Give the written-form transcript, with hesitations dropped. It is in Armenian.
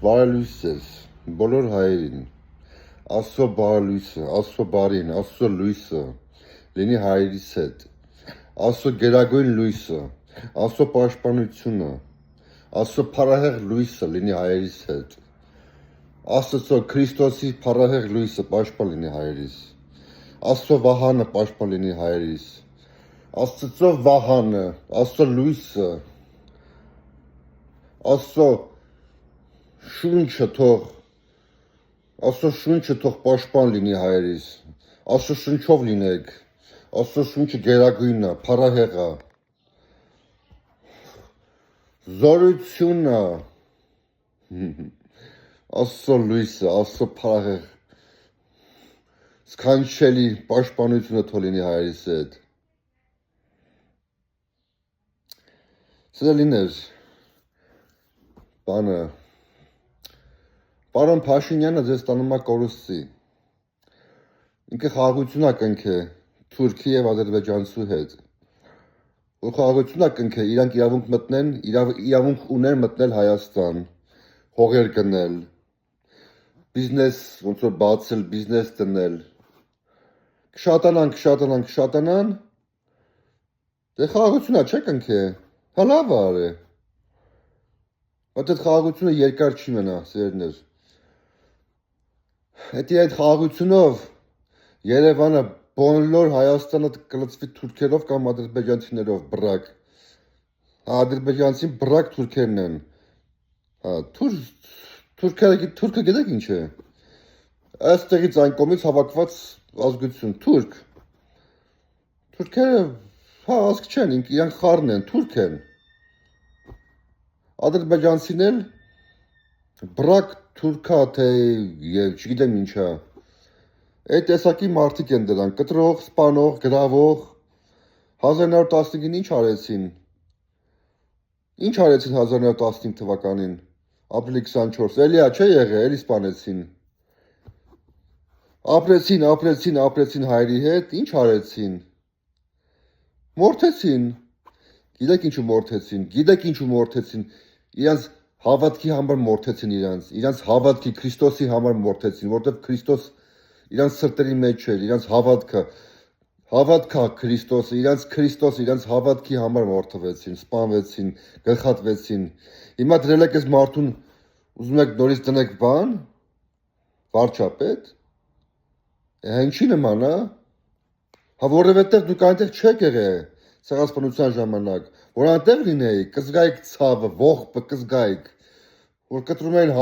Բարելույս ես, բոլոր հայերին, Աստծո բարելույսը, Աստծո բարին, Աստծո լույսը լինի հայերիս հետ, Աստծո գերագույն լույսը, Աստծո պաշտպանությունը, Աստծո փառահեղ լույսը լինի հայերիս հետ, Աստծո Քրիստոսի փառահեղ լույսը պաշտպան լինի հայերիս, Աստծո վահանը պաշտպան լինի հայերիս, Աստծո վահանը, Աստծո լույսը, Աստծո շունչը թող պաշտպան լինի հայերիս, Աստծո շունչով լինեք, Աստծո շունչը գերագույնն է, փառահեղ է, զորությունը, Աստծո լույսը, Աստծո փառահեղ, սքանչելի պաշտպանությունը թող լինի հայերիս հետ։ Սիրելիներ, Պարոն Փաշինյանը ձեզ տանում է կորուստի։ Ինքը խաղաղություն է կնքել Թուրքի և ադրբեջանցու հետ։ Որ խաղաղություն է կնքել, իրանք իրավունք մտնեն, իրավունք ունեն մտնել Հայաստան, հողեր գնել, բիզնես ոնց որ բացել, բիզնես դնել։ Կշատանան, դե խաղաղություն է չէ կնքել, հա լավ է արել։ Բայց այդ խաղաղությունը երկար չի մնա, սիրելիներ։ Այդ խաղաղությունով Երևանը բոլոր Հայաստանը կլցվի թուրքերով կամ ադրբեջանցիներով բռակ։ Ադրբեջանցին բռակ թուրքերն են։ Թուրքը գիտեք ինչ է։ Այստեղից այն կողմից հավաքված ազգություն, թուրք։ Թուրքերը ազգ չեն, իրանք խառն են, թուրք են։ Ադրբեջանցին էլ բռակ թուրքա, թե չգիտեմ ինչա։ Այդ տեսակի մարդիկ են դրանք, կտրող, սպանող, գրավող, 1915-ին ինչ արեցին։ Ինչ արեցին 1915 թվականին, ապրիլի 24, էլի չէ եղել, էլի սպանեցին։ Ապրեցին հայերի հետ, ինչ արեցին։ Մորթեցին։ Գիտեք ինչու մորթեցին։ Իրանց հավատքի համար մորթեցին իրանց հավատքի, Քրիստոսի համար մորթեցին, որտեղ Քրիստոս իրանց սրտերի մեջ էր, իրանց հավատքա Քրիստոսը, իրանց հավատքի համար մորթվեցին, սպանվեցին, գլխատվեցին։ Հիմա դրել եք այս մարդուն, ուզում եք նորից դնեք բան, վարչապետ, ինչի նման, հա, որովհետև դուք այնտեղ չեք եղել ցեղասպանության ժամանակ, որ այնտեղ լինեիք, կզգայիք ցավը, ողբը կզգայիք, որ կտրում են